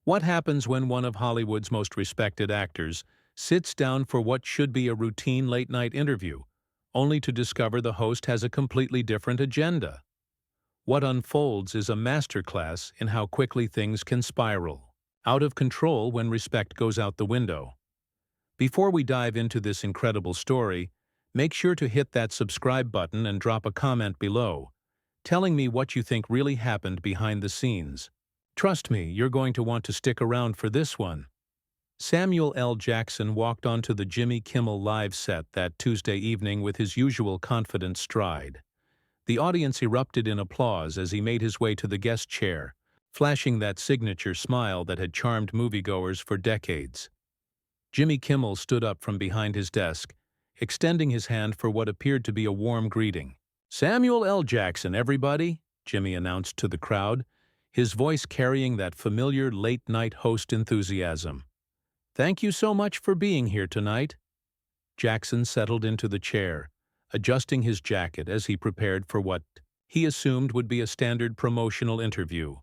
What happens when one of Hollywood's most respected actors sits down for what should be a routine late-night interview, only to discover the host has a completely different agenda? What unfolds is a masterclass in how quickly things can spiral out of control when respect goes out the window. Before we dive into this incredible story, make sure to hit that subscribe button and drop a comment below, telling me what you think really happened behind the scenes. Trust me, you're going to want to stick around for this one. Samuel L. Jackson walked onto the Jimmy Kimmel live set that Tuesday evening with his usual confident stride. The audience erupted in applause as he made his way to the guest chair, flashing that signature smile that had charmed moviegoers for decades. Jimmy Kimmel stood up from behind his desk, extending his hand for what appeared to be a warm greeting. "Samuel L. Jackson, everybody," Jimmy announced to the crowd, his voice carrying that familiar late-night host enthusiasm. "Thank you so much for being here tonight." Jackson settled into the chair, adjusting his jacket as he prepared for what he assumed would be a standard promotional interview.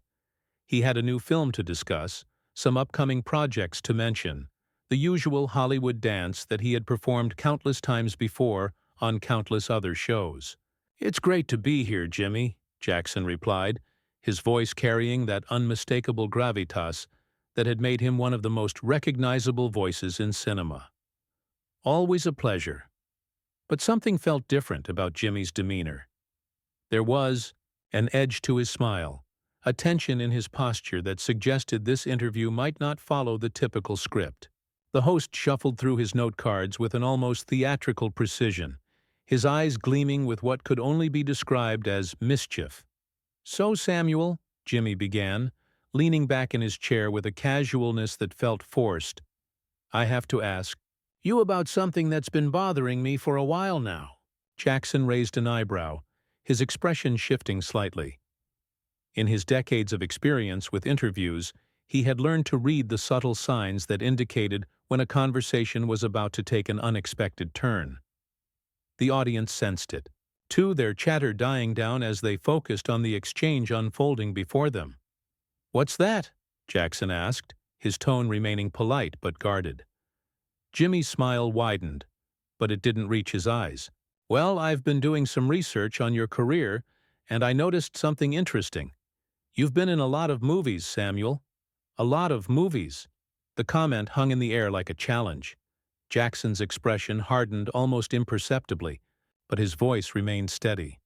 He had a new film to discuss, some upcoming projects to mention, the usual Hollywood dance that he had performed countless times before on countless other shows. "It's great to be here, Jimmy," Jackson replied, his voice carrying that unmistakable gravitas that had made him one of the most recognizable voices in cinema. "Always a pleasure." But something felt different about Jimmy's demeanor. There was an edge to his smile, a tension in his posture that suggested this interview might not follow the typical script. The host shuffled through his note cards with an almost theatrical precision, his eyes gleaming with what could only be described as mischief. "So, Samuel," Jimmy began, leaning back in his chair with a casualness that felt forced, "I have to ask you about something that's been bothering me for a while now." Jackson raised an eyebrow, his expression shifting slightly. In his decades of experience with interviews, he had learned to read the subtle signs that indicated when a conversation was about to take an unexpected turn. The audience sensed it, too, their chatter dying down as they focused on the exchange unfolding before them. "What's that?" Jackson asked, his tone remaining polite but guarded. Jimmy's smile widened, but it didn't reach his eyes. "Well, I've been doing some research on your career, and I noticed something interesting. You've been in a lot of movies, Samuel. A lot of movies." The comment hung in the air like a challenge. Jackson's expression hardened almost imperceptibly, but his voice remained steady.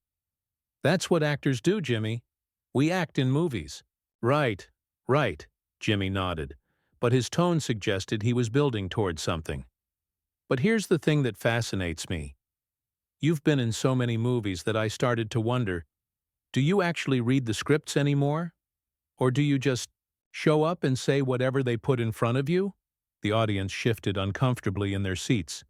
"That's what actors do, Jimmy. We act in movies." Right, Jimmy nodded, but his tone suggested he was building toward something. "But here's the thing that fascinates me. You've been in so many movies that I started to wonder, do you actually read the scripts anymore? Or do you just show up and say whatever they put in front of you?" The audience shifted uncomfortably in their seats.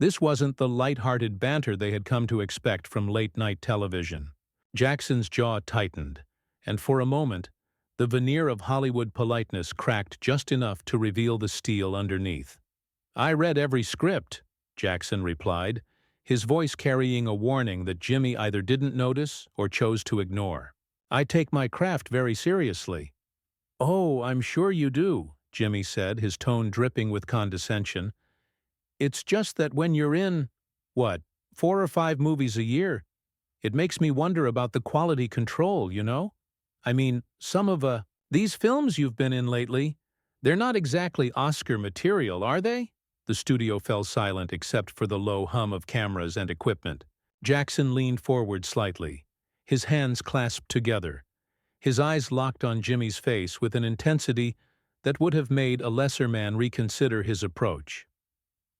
This wasn't the light-hearted banter they had come to expect from late-night television. Jackson's jaw tightened, and for a moment, the veneer of Hollywood politeness cracked just enough to reveal the steel underneath. "I read every script," Jackson replied, his voice carrying a warning that Jimmy either didn't notice or chose to ignore. "I take my craft very seriously." "Oh, I'm sure you do," Jimmy said, his tone dripping with condescension. "It's just that when you're in, 4 or 5 movies a year, it makes me wonder about the quality control, you know? I mean, some of these films you've been in lately, they're not exactly Oscar material, are they?" The studio fell silent except for the low hum of cameras and equipment. Jackson leaned forward slightly, his hands clasped together, his eyes locked on Jimmy's face with an intensity that would have made a lesser man reconsider his approach.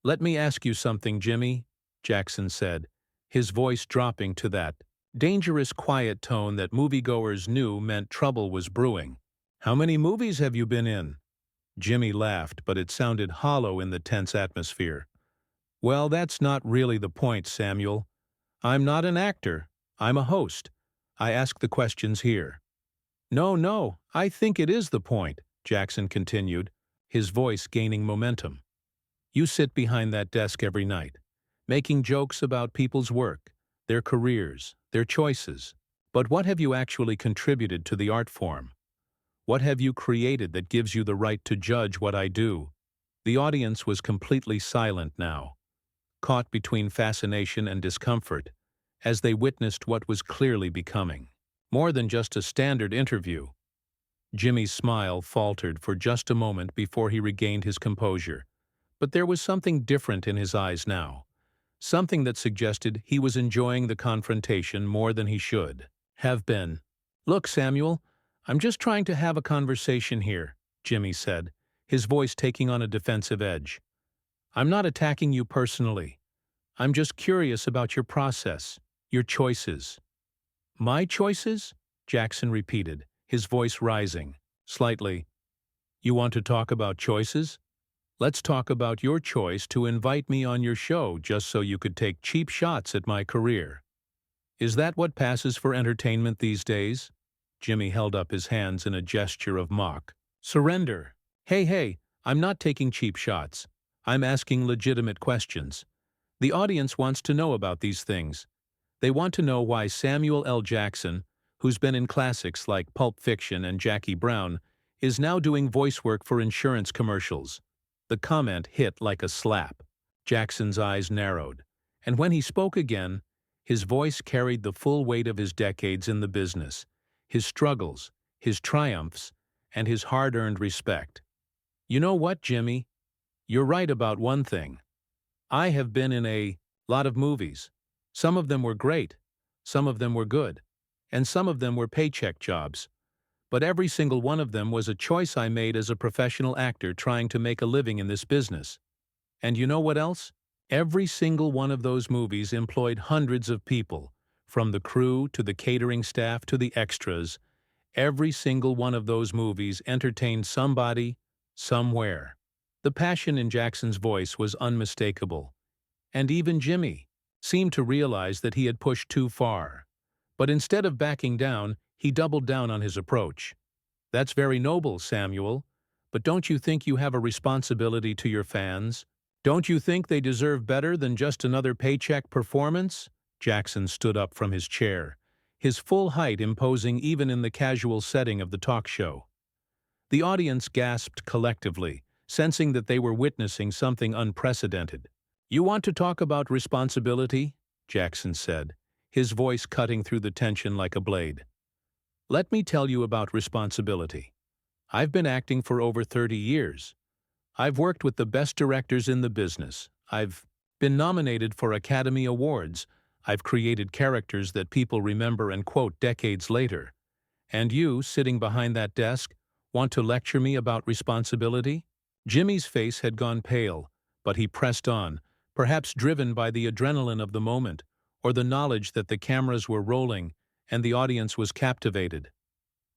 "Let me ask you something, Jimmy," Jackson said, his voice dropping to that dangerous quiet tone that moviegoers knew meant trouble was brewing. "How many movies have you been in?" Jimmy laughed, but it sounded hollow in the tense atmosphere. "Well, that's not really the point, Samuel. I'm not an actor. I'm a host. I ask the questions here." No, I think it is the point," Jackson continued, his voice gaining momentum. "You sit behind that desk every night, making jokes about people's work, their careers, their choices. But what have you actually contributed to the art form? What have you created that gives you the right to judge what I do? The audience was completely silent now, caught between fascination and discomfort, as they witnessed what was clearly becoming more than just a standard interview. Jimmy's smile faltered for just a moment before he regained his composure, but there was something different in his eyes now, something that suggested he was enjoying the confrontation more than he should have been. "Look, Samuel, I'm just trying to have a conversation here," Jimmy said, his voice taking on a defensive edge. "I'm not attacking you personally. I'm just curious about your process, your choices." "My choices?" Jackson repeated, his voice rising slightly. "You want to talk about choices? Let's talk about your choice to invite me on your show just so you could take cheap shots at my career. Is that what passes for entertainment these days?" Jimmy held up his hands in a gesture of mock surrender. Hey, I'm not taking cheap shots. I'm asking legitimate questions. The audience wants to know about these things. They want to know why Samuel L. Jackson, who's been in classics like Pulp Fiction and Jackie Brown, is now doing voice work for insurance commercials. The comment hit like a slap. Jackson's eyes narrowed, and when he spoke again, his voice carried the full weight of his decades in the business, his struggles, his triumphs, and his hard-earned respect. "You know what, Jimmy? You're right about one thing. I have been in a lot of movies. Some of them were great, some of them were good, and some of them were paycheck jobs. But every single one of them was a choice I made as a professional actor trying to make a living in this business. And you know what else? Every single one of those movies employed hundreds of people, from the crew to the catering staff to the extras. Every single one of those movies entertained somebody, somewhere." The passion in Jackson's voice was unmistakable, and even Jimmy seemed to realize that he had pushed too far. But instead of backing down, he doubled down on his approach. "That's very noble, Samuel, but don't you think you have a responsibility to your fans? Don't you think they deserve better than just another paycheck performance?" Jackson stood up from his chair, his full height imposing even in the casual setting of the talk show. The audience gasped collectively, sensing that they were witnessing something unprecedented. "You want to talk about responsibility?" Jackson said, his voice cutting through the tension like a blade. "Let me tell you about responsibility. I've been acting for over 30 years. I've worked with the best directors in the business. I've been nominated for Academy Awards. I've created characters that people remember and quote decades later. And you, sitting behind that desk, want to lecture me about responsibility?" Jimmy's face had gone pale, but he pressed on, perhaps driven by the adrenaline of the moment, or the knowledge that the cameras were rolling and the audience was captivated.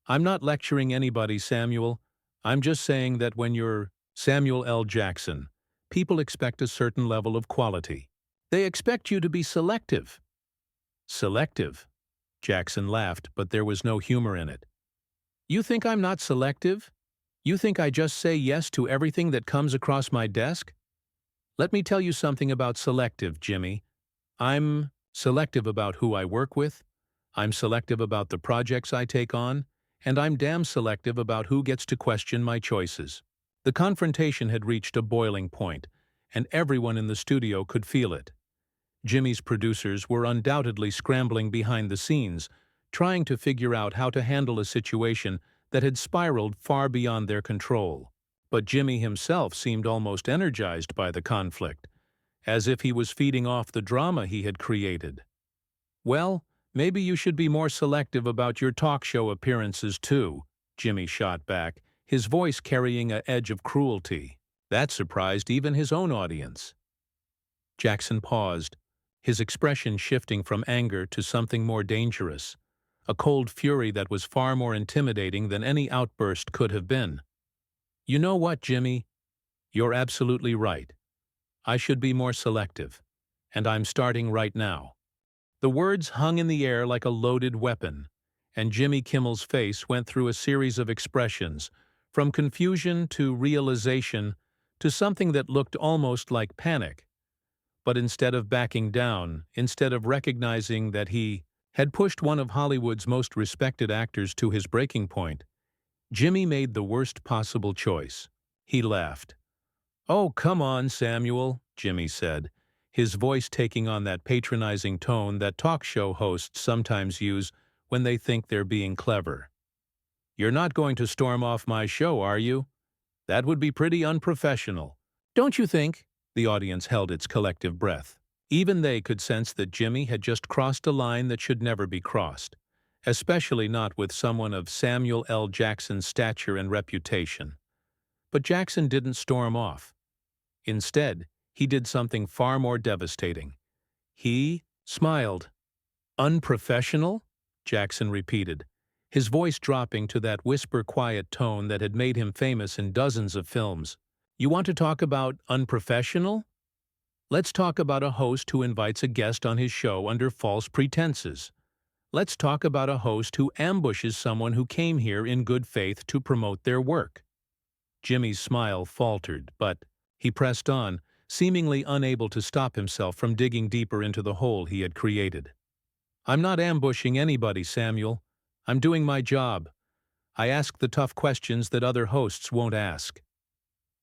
"I'm not lecturing anybody, Samuel. I'm just saying that when you're Samuel L. Jackson, people expect a certain level of quality. They expect you to be selective." "Selective?" Jackson laughed, but there was no humor in it. "You think I'm not selective? You think I just say yes to everything that comes across my desk? Let me tell you something about selective, Jimmy. I'm selective about who I work with, I'm selective about the projects I take on, and I'm damn selective about who gets to question my choices." The confrontation had reached a boiling point, and everyone in the studio could feel it. Jimmy's producers were undoubtedly scrambling behind the scenes, trying to figure out how to handle a situation that had spiraled far beyond their control. But Jimmy himself seemed almost energized by the conflict, as if he was feeding off the drama he had created. "Well, maybe you should be more selective about your talk show appearances too," Jimmy shot back, his voice carrying an edge of cruelty. That surprised even his own audience. Jackson paused, his expression shifting from anger to something more dangerous, a cold fury that was far more intimidating than any outburst could have been. "You know what, Jimmy? You're absolutely right. I should be more selective, and I'm starting right now." The words hung in the air like a loaded weapon, and Jimmy Kimmel's face went through a series of expressions, from confusion to realization to something that looked almost like panic. But instead of backing down, instead of recognizing that he had pushed one of Hollywood's most respected actors to his breaking point, Jimmy made the worst possible choice. He laughed. "Oh, come on, Samuel," Jimmy said, his voice taking on that patronizing tone that talk show hosts sometimes use when they think they're being clever. "You're not going to storm off my show, are you? That would be pretty unprofessional. Don't you think?" The audience held its collective breath. Even they could sense that Jimmy had just crossed a line that should never be crossed, especially not with someone of Samuel L. Jackson's stature and reputation. But Jackson didn't storm off. Instead, he did something far more devastating. He smiled. "Unprofessional?" Jackson repeated, his voice dropping to that whisper-quiet tone that had made him famous in dozens of films. "You want to talk about unprofessional? Let's talk about a host who invites a guest on his show under false pretenses. Let's talk about a host who ambushes someone who came here in good faith to promote their work." Jimmy's smile faltered, but he pressed on, seemingly unable to stop himself from digging deeper into the hole he had created. "I'm not ambushing anybody, Samuel. I'm doing my job. I ask the tough questions that other hosts won't ask."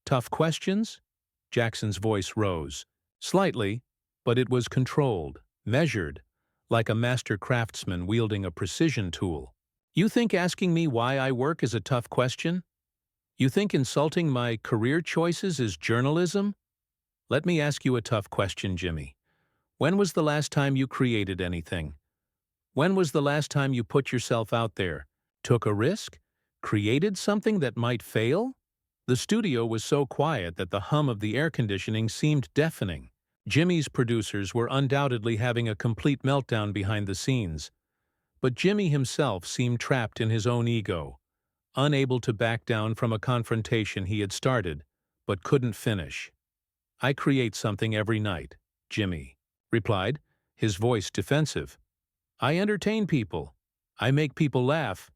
"Tough questions?" Jackson's voice rose. Slightly, but it was controlled, measured, like a master craftsman wielding a precision tool. "You think asking me why I work is a tough question? You think insulting my career choices is journalism? Let me ask you a tough question, Jimmy. When was the last time you created anything? When was the last time you put yourself out there, took a risk, created something that might fail?" The studio was so quiet that the hum of the air conditioning seemed deafening. Jimmy's producers were undoubtedly having a complete meltdown behind the scenes, but Jimmy himself seemed trapped in his own ego, unable to back down from a confrontation he had started, but couldn't finish. "I create something every night," Jimmy replied, his voice defensive. "I entertain people. I make people laugh."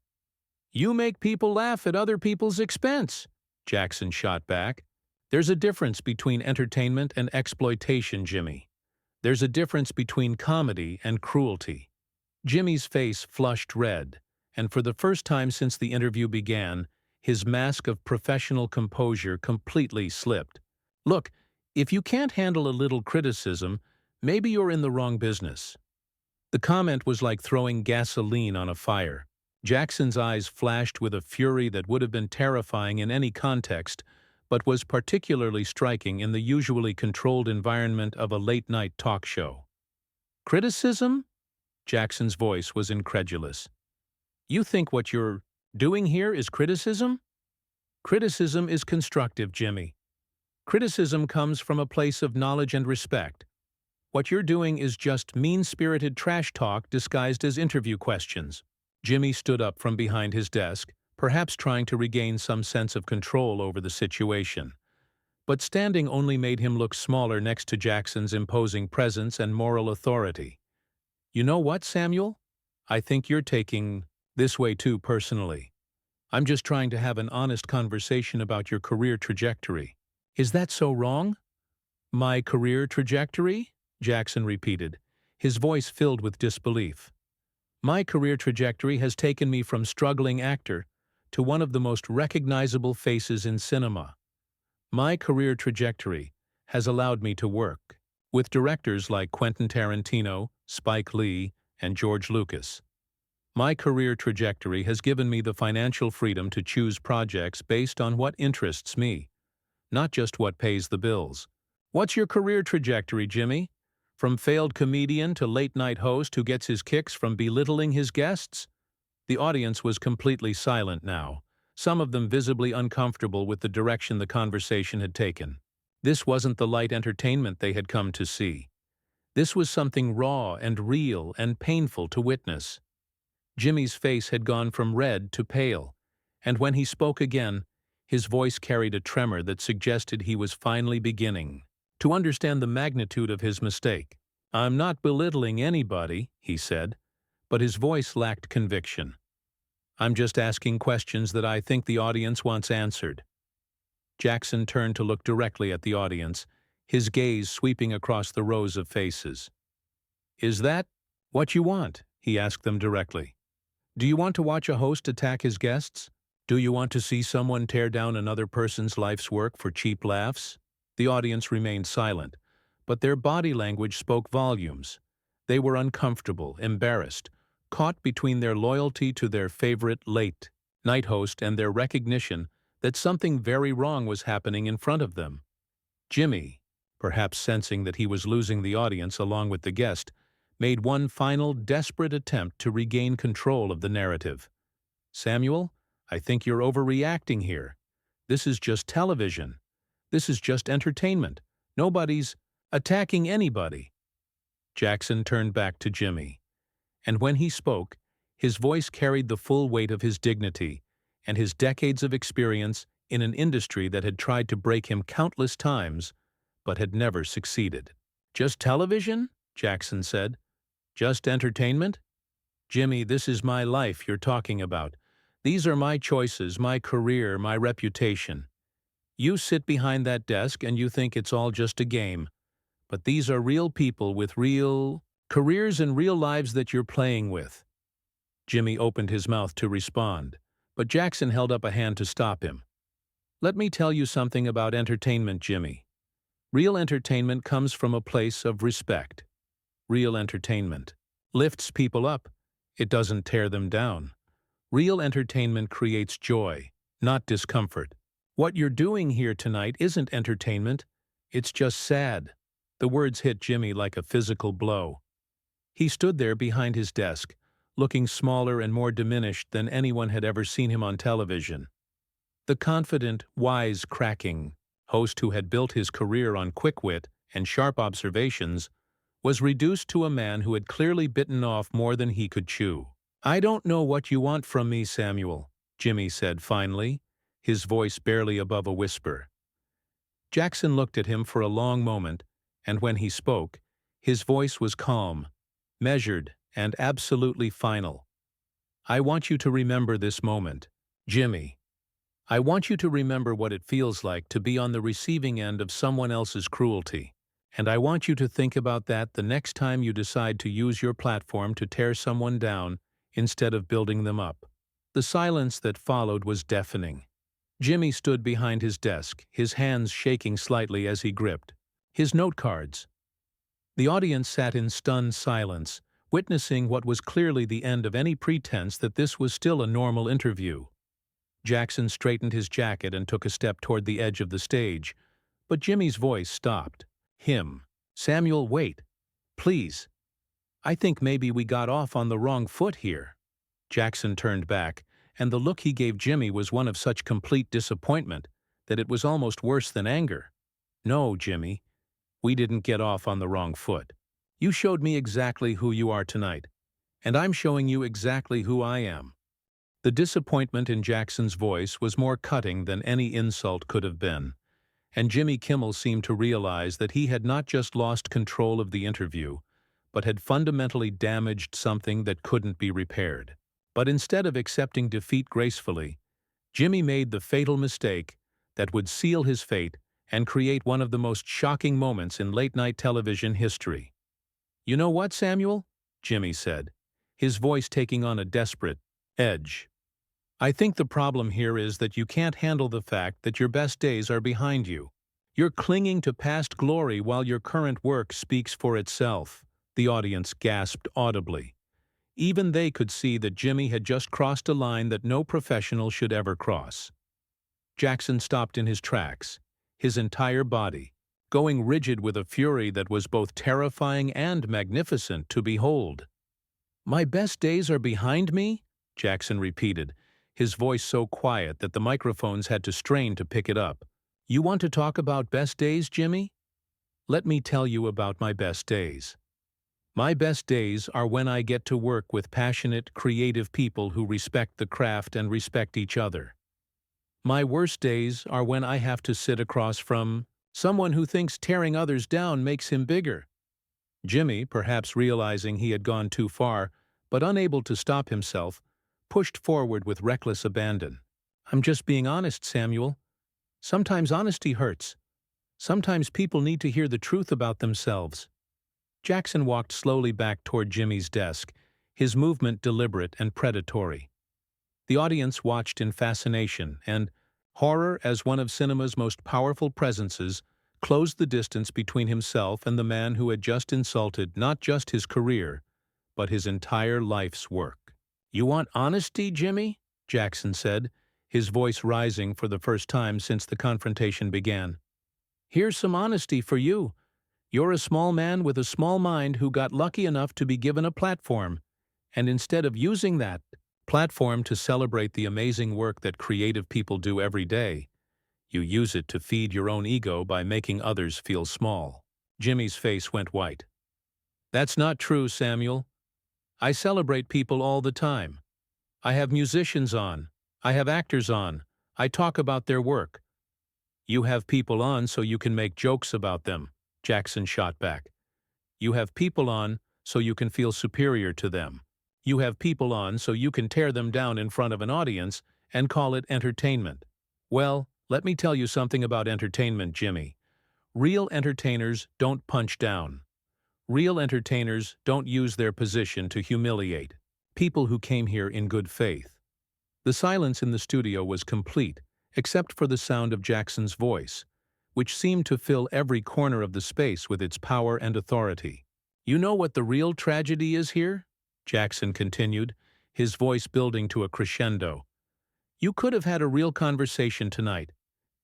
"You make people laugh at other people's expense," Jackson shot back. "There's a difference between entertainment and exploitation, Jimmy. There's a difference between comedy and cruelty." Jimmy's face flushed red, and for the first time since the interview began, his mask of professional composure completely slipped. "Look, if you can't handle a little criticism, maybe you're in the wrong business." The comment was like throwing gasoline on a fire. Jackson's eyes flashed with a fury that would have been terrifying in any context, but was particularly striking in the usually controlled environment of a late-night talk show. "Criticism?" Jackson's voice was incredulous. "You think what you're doing here is criticism?" "Criticism is constructive, Jimmy. Criticism comes from a place of knowledge and respect. What you're doing is just mean-spirited trash talk disguised as interview questions." Jimmy stood up from behind his desk, perhaps trying to regain some sense of control over the situation. But standing only made him look smaller next to Jackson's imposing presence and moral authority. "You know what, Samuel? I think you're taking this way too personally. I'm just trying to have an honest conversation about your career trajectory." "Is that so wrong?" "My career trajectory?" Jackson repeated, his voice filled with disbelief. "My career trajectory has taken me from struggling actor to one of the most recognizable faces in cinema. My career trajectory has allowed me to work with directors like Quentin Tarantino, Spike Lee, and George Lucas. My career trajectory has given me the financial freedom to choose projects based on what interests me, not just what pays the bills." "What's your career trajectory, Jimmy? From failed comedian to late-night host who gets his kicks from belittling his guests?" The audience was completely silent now, some of them visibly uncomfortable with the direction the conversation had taken. This wasn't the light entertainment they had come to see. This was something raw and real and painful to witness. Jimmy's face had gone from red to pale, and when he spoke again, his voice carried a tremor that suggested he was finally beginning to understand the magnitude of his mistake. "I'm not belittling anybody," he said, but his voice lacked conviction. "I'm just asking questions that I think the audience wants answered." Jackson turned to look directly at the audience, his gaze sweeping across the rows of faces. "Is that what you want?" he asked them directly. "Do you want to watch a host attack his guests? Do you want to see someone tear down another person's life's work for cheap laughs? The audience remained silent, but their body language spoke volumes. They were uncomfortable, embarrassed, caught between their loyalty to their favorite late night host and their recognition that something very wrong was happening in front of them. Jimmy, perhaps sensing that he was losing the audience along with the guest, made one final desperate attempt to regain control of the narrative. Samuel, I think you're overreacting here. This is just television. This is just entertainment. Nobody's attacking anybody. Jackson turned back to Jimmy, and when he spoke, his voice carried the full weight of his dignity and his decades of experience in an industry that had tried to break him countless times but had never succeeded. Just television? Jackson said. Just entertainment? Jimmy, this is my life you're talking about. These are my choices, my career, my reputation. You sit behind that desk and you think it's all just a game. But these are real people with real careers and real lives that you're playing with. Jimmy opened his mouth to respond, but Jackson held up a hand to stop him. Let me tell you something about entertainment, Jimmy. Real entertainment comes from a place of respect. Real entertainment lifts people up. It doesn't tear them down. Real entertainment creates joy, not discomfort. What you're doing here tonight isn't entertainment. It's just sad. The words hit Jimmy like a physical blow. He stood there behind his desk, looking smaller and more diminished than anyone had ever seen him on television. The confident, wise-cracking host who had built his career on quick wit and sharp observations was reduced to a man who had clearly bitten off more than he could chew. I don't know what you want from me, Samuel, Jimmy said finally, his voice barely above a whisper. Jackson looked at him for a long moment, and when he spoke, his voice was calm, measured, and absolutely final. I want you to remember this moment, Jimmy. I want you to remember what it feels like to be on the receiving end of someone else's cruelty. And I want you to think about that the next time you decide to use your platform to tear someone down instead of building them up. The silence that followed was deafening. Jimmy stood behind his desk, his hands shaking slightly as he gripped his note cards. The audience sat in stunned silence, witnessing what was clearly the end of any pretense that this was still a normal interview. Jackson straightened his jacket and took a step toward the edge of the stage, but Jimmy's voice stopped. Him. Samuel, wait. Please. I think maybe we got off on the wrong foot here. Jackson turned back, and the look he gave Jimmy was one of such complete disappointment that it was almost worse than anger. No, Jimmy. We didn't get off on the wrong foot. You showed me exactly who you are tonight, and I'm showing you exactly who I am. The disappointment in Jackson's voice was more cutting than any insult could have been, and Jimmy Kimmel seemed to realize that he had not just lost control of the interview, but had fundamentally damaged something that couldn't be repaired. But instead of accepting defeat gracefully, Jimmy made the fatal mistake that would seal his fate and create one of the most shocking moments in late-night television history. You know what, Samuel? Jimmy said, his voice taking on a desperate edge. I think the problem here is that you can't handle the fact that your best days are behind you. You're clinging to past glory while your current work speaks for itself. The audience gasped audibly. Even they could see that Jimmy had just crossed a line that no professional should ever cross. Jackson stopped in his tracks, his entire body going rigid with a fury that was both terrifying and magnificent to behold. My best days are behind me? Jackson repeated, his voice so quiet that the microphones had to strain to pick it up. You want to talk about best days, Jimmy? Let me tell you about my best days. My best days are when I get to work with passionate, creative people who respect the craft and respect each other. My worst days are when I have to sit across from someone who thinks tearing others down makes him bigger. Jimmy, perhaps realizing he had gone too far, but unable to stop himself, pushed forward with reckless abandon. I'm just being honest, Samuel. Sometimes honesty hurts. Sometimes people need to hear the truth about themselves. Jackson walked slowly back toward Jimmy's desk, his movement deliberate and predatory. The audience watched in fascination, and horror, as one of cinema's most powerful presences, closed the distance between himself and the man who had just insulted not just his career, but his entire life's work. "You want honesty, Jimmy?" Jackson said, his voice rising for the first time since the confrontation began. "Here's some honesty for you. You're a small man with a small mind who got lucky enough to be given a platform, and instead of using that platform to celebrate the amazing work that creative people do every day, you use it to feed your own ego by making others feel small." Jimmy's face went white. "That's not true, Samuel. I celebrate people all the time. I have musicians on. I have actors on. I talk about their work." "You have people on so you can make jokes about them," Jackson shot back. "You have people on so you can feel superior to them. You have people on so you can tear them down in front of an audience and call it entertainment. Well, let me tell you something about entertainment, Jimmy. Real entertainers don't punch down. Real entertainers don't use their position to humiliate people who came here in good faith." The silence in the studio was complete, except for the sound of Jackson's voice, which seemed to fill every corner of the space with its power and authority. "You know what the real tragedy is here?" Jackson continued, his voice building to a crescendo. "You could have had a real conversation tonight.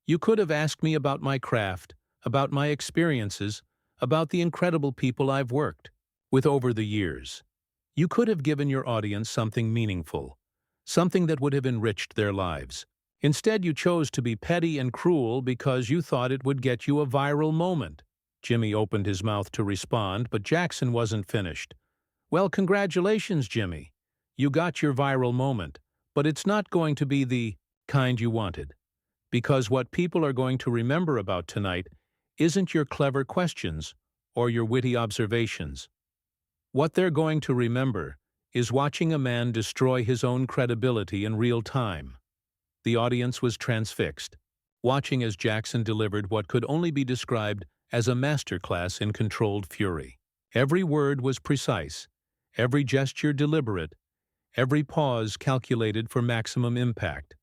You could have asked me about my craft, about my experiences, about the incredible people I've worked with over the years. You could have given your audience something meaningful, something that would have enriched their lives. Instead, you chose to be petty and cruel because you thought it would get you a viral moment." Jimmy opened his mouth to respond, but Jackson wasn't finished. "Well, congratulations, Jimmy. You got your viral moment, but it's not going to be the kind you wanted. Because what people are going to remember about tonight isn't your clever questions or your witty observations. What they're going to remember is watching a man destroy his own credibility in real time." The audience was transfixed, watching as Jackson delivered what could only be described as a masterclass in controlled fury. Every word was precise, every gesture deliberate, every pause calculated for maximum impact.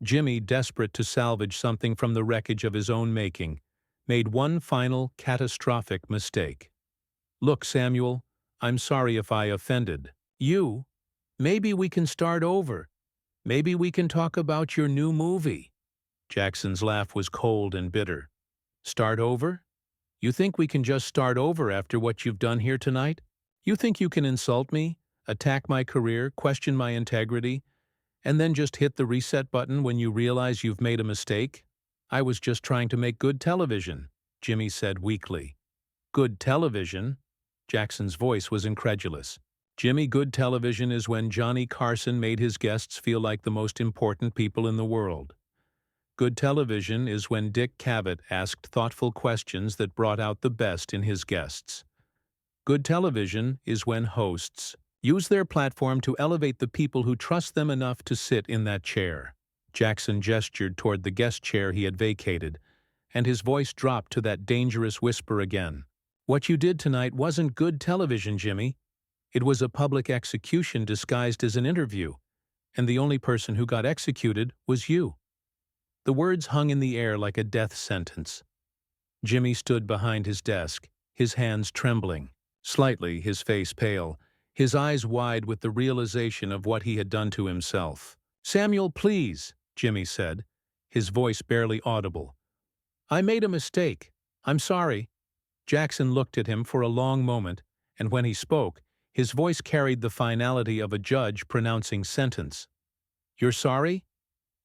Jimmy, desperate to salvage something from the wreckage of his own making, made one final, catastrophic mistake. "Look, Samuel, I'm sorry if I offended you. Maybe we can start over. Maybe we can talk about your new movie." Jackson's laugh was cold and bitter. "Start over? You think we can just start over after what you've done here tonight? You think you can insult me, attack my career, question my integrity, and then just hit the reset button when you realize you've made a mistake?" "I was just trying to make good television," Jimmy said weakly. "Good television?" Jackson's voice was incredulous. "Jimmy, good television is when Johnny Carson made his guests feel like the most important people in the world. Good television is when Dick Cavett asked thoughtful questions that brought out the best in his guests. Good television is when hosts use their platform to elevate the people who trust them enough to sit in that chair." Jackson gestured toward the guest chair he had vacated, and his voice dropped to that dangerous whisper again. "What you did tonight wasn't good television, Jimmy. It was a public execution disguised as an interview, and the only person who got executed was you." The words hung in the air like a death sentence. Jimmy stood behind his desk, his hands trembling, slightly, his face pale, his eyes wide with the realization of what he had done to himself. "Samuel, please," Jimmy said, his voice barely audible. "I made a mistake. I'm sorry." Jackson looked at him for a long moment, and when he spoke, his voice carried the finality of a judge pronouncing sentence. "You're sorry?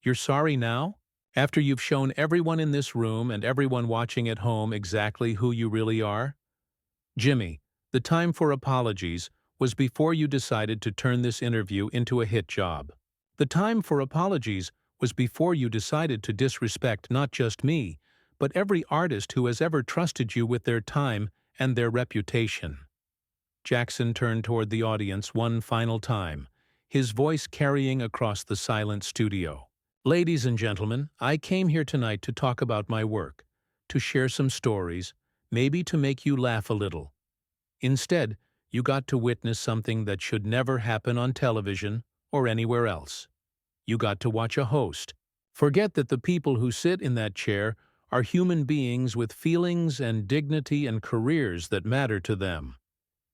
You're sorry now? After you've shown everyone in this room and everyone watching at home exactly who you really are?" "Jimmy, the time for apologies was before you decided to turn this interview into a hit job. The time for apologies was before you decided to disrespect not just me, but every artist who has ever trusted you with their time and their reputation." Jackson turned toward the audience one final time, his voice carrying across the silent studio. "Ladies and gentlemen, I came here tonight to talk about my work, to share some stories, maybe to make you laugh a little. Instead, you got to witness something that should never happen on television or anywhere else. You got to watch a host. Forget that the people who sit in that chair are human beings with feelings and dignity and careers that matter to them.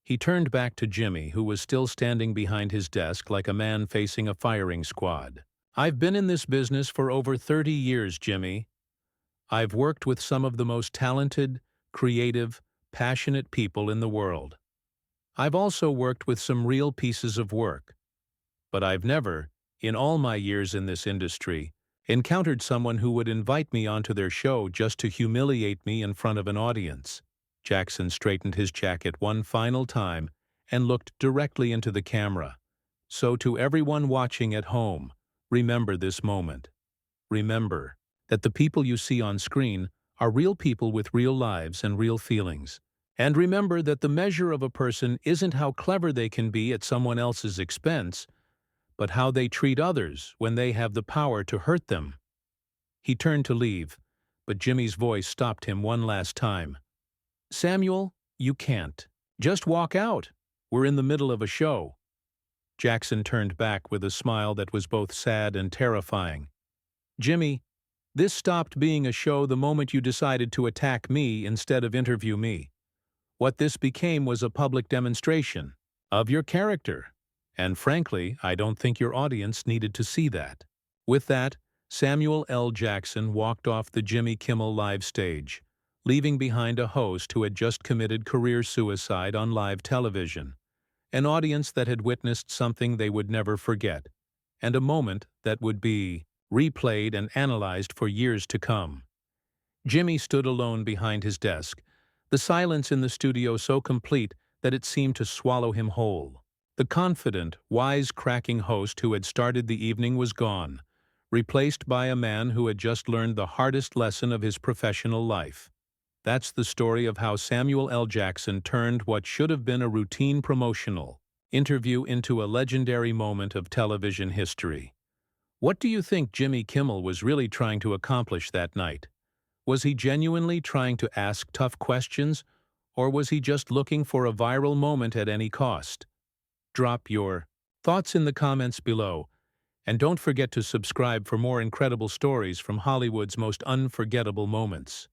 He turned back to Jimmy, who was still standing behind his desk like a man facing a firing squad. I've been in this business for over 30 years, Jimmy. I've worked with some of the most talented, creative, passionate people in the world. I've also worked with some real pieces of work. But I've never, in all my years in this industry, encountered someone who would invite me onto their show just to humiliate me in front of an audience. Jackson straightened his jacket one final time and looked directly into the camera. So to everyone watching at home, remember this moment. Remember that the people you see on screen are real people with real lives and real feelings. And remember that the measure of a person isn't how clever they can be at someone else's expense, but how they treat others when they have the power to hurt them. He turned to leave, but Jimmy's voice stopped him one last time. Samuel, you can't. Just walk out. We're in the middle of a show. Jackson turned back with a smile that was both sad and terrifying. Jimmy, this stopped being a show the moment you decided to attack me instead of interview me. What this became was a public demonstration of your character. And frankly, I don't think your audience needed to see that. With that, Samuel L. Jackson walked off the Jimmy Kimmel live stage, leaving behind a host who had just committed career suicide on live television, an audience that had witnessed something they would never forget, and a moment that would be replayed and analyzed for years to come. Jimmy stood alone behind his desk, the silence in the studio so complete that it seemed to swallow him whole. The confident, wise-cracking host who had started the evening was gone, replaced by a man who had just learned the hardest lesson of his professional life. That's the story of how Samuel L. Jackson turned what should have been a routine promotional interview into a legendary moment of television history. What do you think Jimmy Kimmel was really trying to accomplish that night? Was he genuinely trying to ask tough questions, or was he just looking for a viral moment at any cost? Drop your thoughts in the comments below, and don't forget to subscribe for more incredible stories from Hollywood's most unforgettable moments.